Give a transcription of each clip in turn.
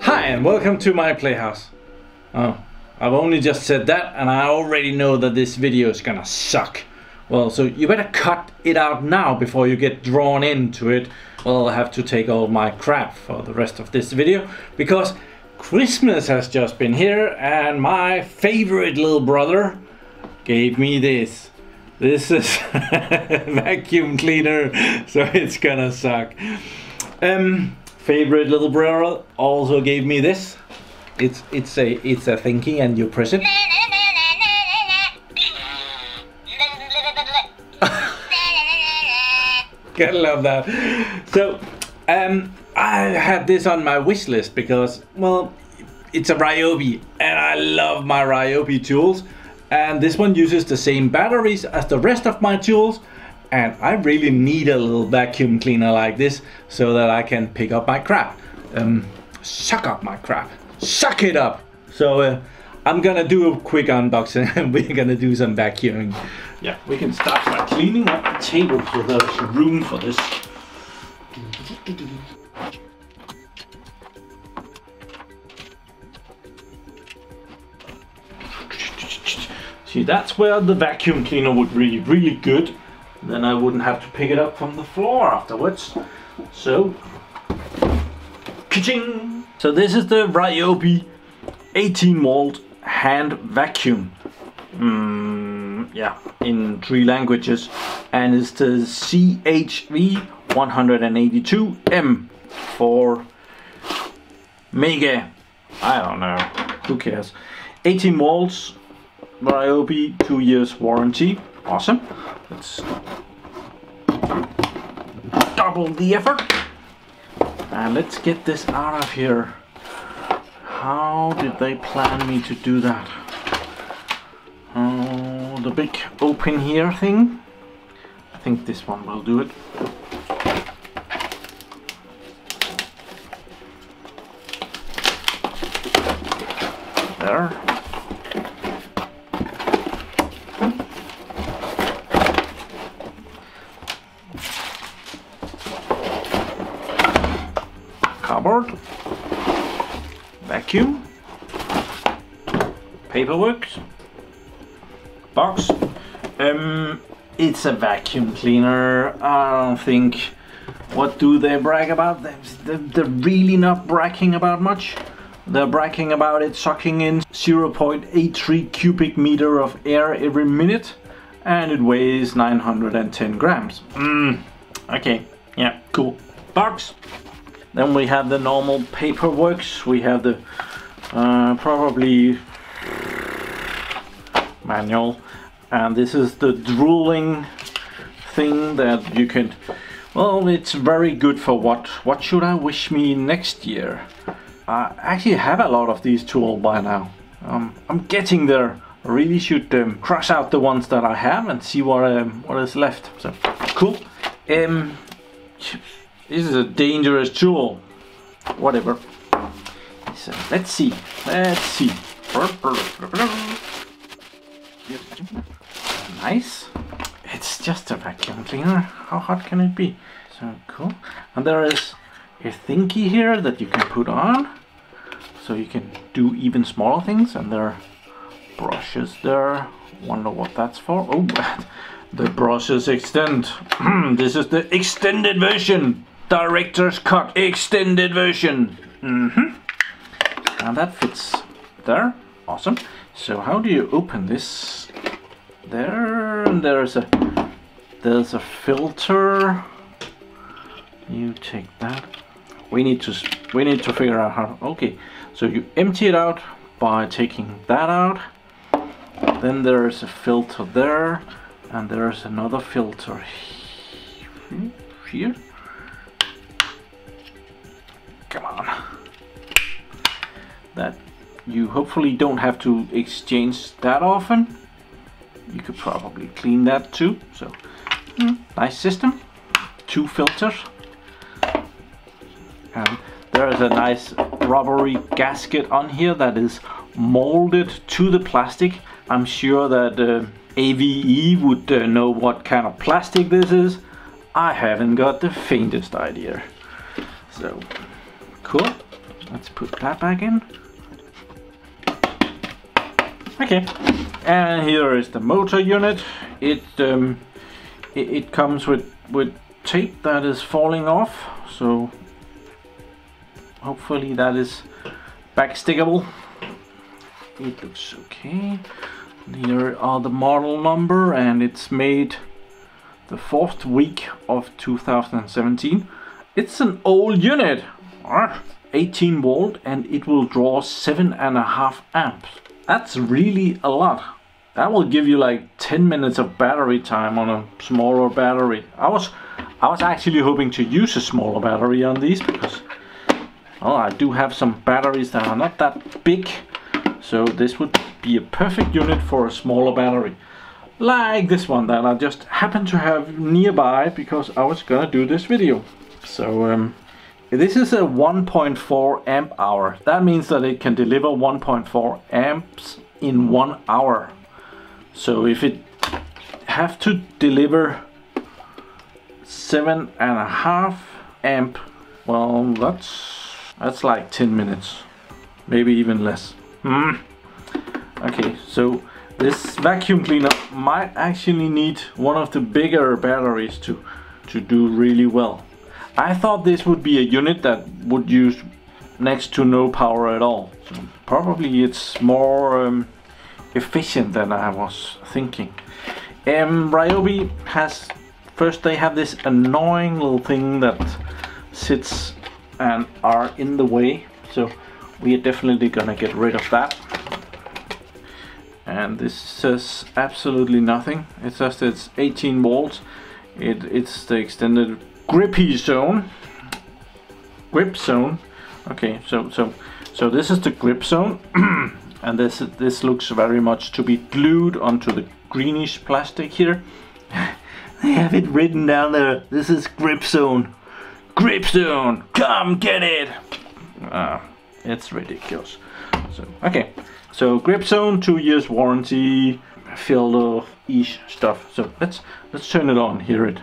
Hi and welcome to my playhouse. Oh, I've only just said that and I already know that this video is gonna suck. Well, so you better cut it out now before you get drawn into it. Well, I'll have to take all my crap for the rest of this video because Christmas has just been here and my favorite little brother gave me this. This is a vacuum cleaner, so it's gonna suck. Favorite little brother also gave me this. It's a thingy and you press it. Gotta love that. So I had this on my wish list because, well, it's a Ryobi and I love my Ryobi tools, and this one uses the same batteries as the rest of my tools, and I really need a little vacuum cleaner like this so that I can pick up my crap. Suck up my crap. Suck it up. So I'm gonna do a quick unboxing and we're gonna do some vacuuming. Yeah, we can start by cleaning up the table so there's room for this. See, that's where the vacuum cleaner would be really good. Then I wouldn't have to pick it up from the floor afterwards. So, ka-ching! So this is the Ryobi 18 volt hand vacuum. Yeah, in 3 languages, and it's the CHV 182M for mega. I don't know. Who cares? 18 volts. Ryobi, 2 years warranty. Awesome. Let's double the effort. And let's get this out of here. How did they plan me to do that? Oh, the big open here thing. I think this one will do it. There. Cupboard, vacuum, paperwork, box. It's a vacuum cleaner. I don't think. What do they brag about? They're really not bragging about much. They're bragging about it sucking in 0.83 cubic meter of air every minute, and it weighs 910 grams. Okay, yeah, cool. Box. Then we have the normal paperwork. We have the probably manual, and this is the drooling thing that you can. Well, it's very good for what should I wish me next year? I actually have a lot of these tools by now. I'm getting there. I really should cross out the ones that I have and see what is left. So cool. This is a dangerous tool. Whatever. So let's see. Nice. It's just a vacuum cleaner. How hot can it be? So cool. And there is a thingy here that you can put on, so you can do even smaller things. And there are brushes there. Wonder what that's for. Oh, the brushes extend. This is the extended version. Director's cut extended version. And that fits there. Awesome. So how do you open this? There, and there's a filter. You take that. We need to figure out how. Okay, so you empty it out by taking that out. Then there is a filter there, and there is another filter here. Come on. That you hopefully don't have to exchange that often. You could probably clean that too. So nice system. 2 filters. And there is a nice rubbery gasket on here that is molded to the plastic. I'm sure that AVE would know what kind of plastic this is. I haven't got the faintest idea. So, cool. Let's put that back in. Okay, and here is the motor unit. It comes with tape that is falling off, so hopefully that is backstickable. It looks okay. Here are the model number, and it's made the 4th week of 2017. It's an old unit, 18 volt, and it will draw 7.5 amps. That's really a lot. That will give you like 10 minutes of battery time on a smaller battery. I was actually hoping to use a smaller battery on these because, well, I do have some batteries that are not that big. So this would be a perfect unit for a smaller battery. Like this one that I just happened to have nearby because I was gonna do this video. So this is a 1.4 amp hour. That means that it can deliver 1.4 amps in 1 hour. So if it have to deliver 7.5 amp, well, that's like 10 minutes, maybe even less. Okay, so this vacuum cleaner might actually need one of the bigger batteries to do really well. I thought this would be a unit that would use next to no power at all. So probably it's more efficient than I was thinking. Ryobi has, first they have this annoying little thing that sits and are in the way. So we are definitely gonna get rid of that. And this says absolutely nothing. It says it's 18 volts. It's the extended grippy zone. Grip zone. Okay, so this is the grip zone, and this looks very much to be glued onto the greenish plastic here. They have it written down there. This is grip zone. Grip zone. Come get it. It's ridiculous. So okay. So grip zone, 2 years warranty, filter-ish stuff. So let's turn it on, hear it.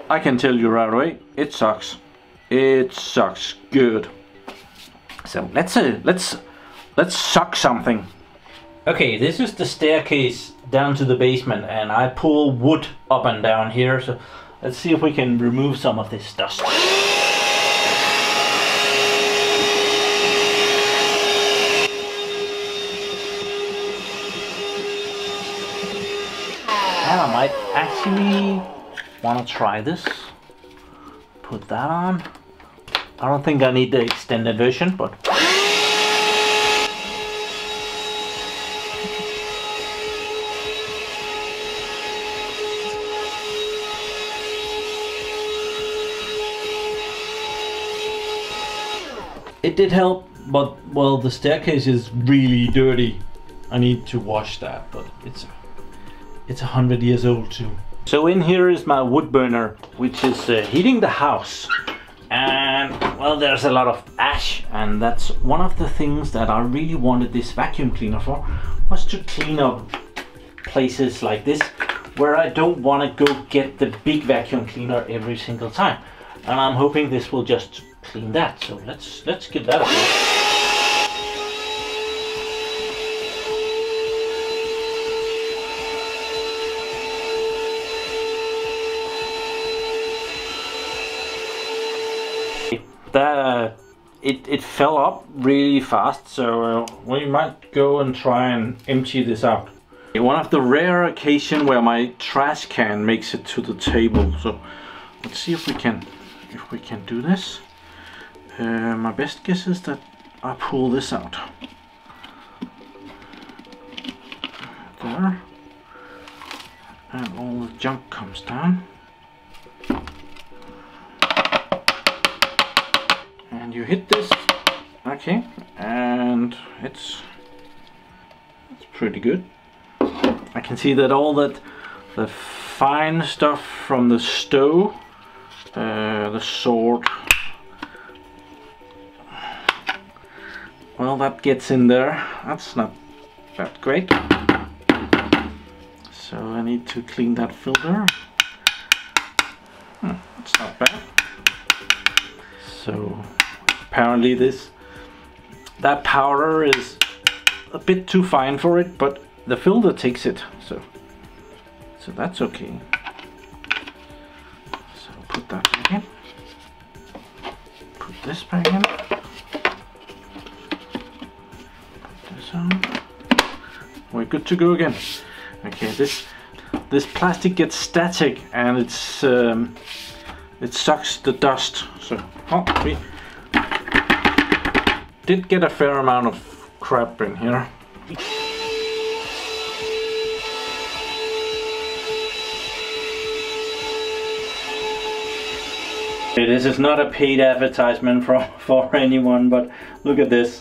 I can tell you right away, it sucks. It sucks good. So let's suck something. Okay, this is the staircase down to the basement, and I pull wood up and down here, so let's see if we can remove some of this dust. And I might actually want to try this. Put that on. I don't think I need the extended version, but it did help, but well, the staircase is really dirty. I need to wash that, but it's 100 years old too. So in here is my wood burner, which is heating the house. And well, there's a lot of ash, and that's one of the things that I really wanted this vacuum cleaner for, was to clean up places like this where I don't want to go get the big vacuum cleaner every single time. And I'm hoping this will just clean that. So let's get that up. It fell up really fast, so we might go and try and empty this out. One of the rare occasions where my trash can makes it to the table, so let's see if we can do this. My best guess is that I pull this out. There. And all the junk comes down. And you hit this, okay, and it's pretty good. I can see that all the fine stuff from the stove, the sword, well, that gets in there. That's not that great. So I need to clean that filter. That's not bad. So apparently that powder is a bit too fine for it, but the filter takes it, so that's okay. So put that back in. Put this back in. Put this on. We're good to go again. Okay, this plastic gets static and it sucks the dust. So we did get a fair amount of crap in here. This is not a paid advertisement for anyone, but look at this.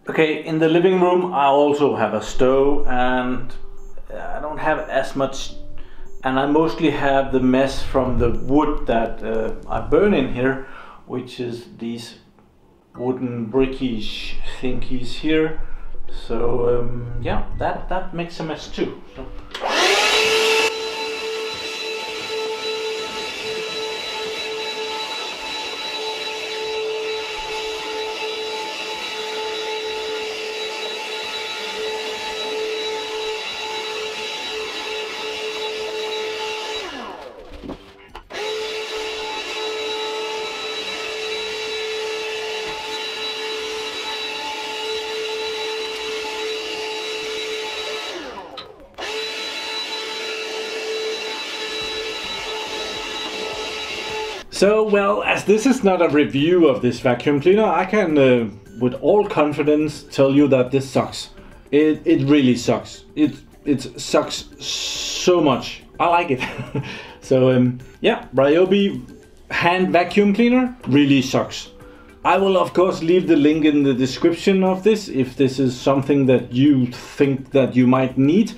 Okay, in the living room I also have a stove, and I don't have as much, and I mostly have the mess from the wood that I burn in here, which is these wooden brickish thingies here. So yeah, that makes a mess too. So. So, well, as this is not a review of this vacuum cleaner, I can with all confidence tell you that this sucks. It really sucks. It sucks so much. I like it. So yeah, Ryobi hand vacuum cleaner really sucks. I will of course leave the link in the description of this if this is something that you think that you might need.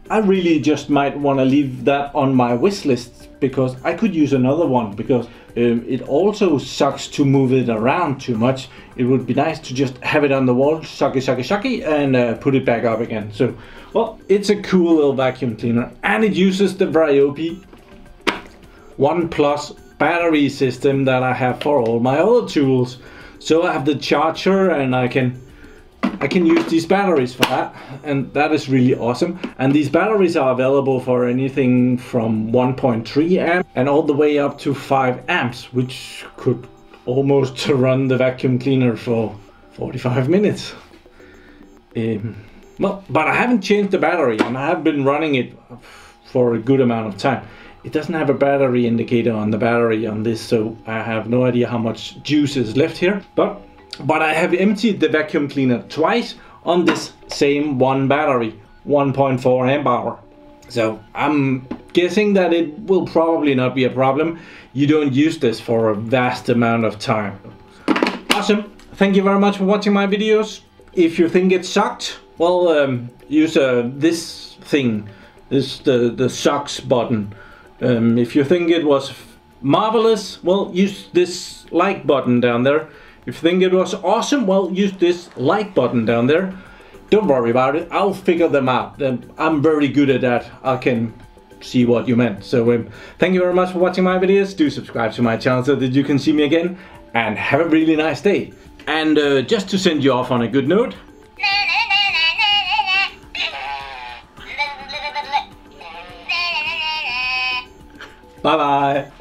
I really just might want to leave that on my wish list, because I could use another one, because it also sucks to move it around too much. It would be nice to just have it on the wall, shucky, and put it back up again. So, well, it's a cool little vacuum cleaner, and it uses the Ryobi 1+ battery system that I have for all my other tools. So I have the charger, and I can use these batteries for that, and that is really awesome. And these batteries are available for anything from 1.3 amp and all the way up to 5 amps, which could almost run the vacuum cleaner for 45 minutes. Well, but I haven't changed the battery, and I have been running it for a good amount of time. It doesn't have a battery indicator on the battery on this, so I have no idea how much juice is left here. But I have emptied the vacuum cleaner twice on this same one battery, 1.4 amp hour. So I'm guessing that it will probably not be a problem. You don't use this for a vast amount of time. Awesome. Thank you very much for watching my videos. If you think it sucked, well, use this thing, the sucks button. If you think it was marvelous, well, use this like button down there. If you think it was awesome, well, use this like button down there. Don't worry about it, I'll figure them out. I'm very good at that. I can see what you meant. So thank you very much for watching my videos. Do subscribe to my channel so that you can see me again. And have a really nice day. And just to send you off on a good note. Bye bye.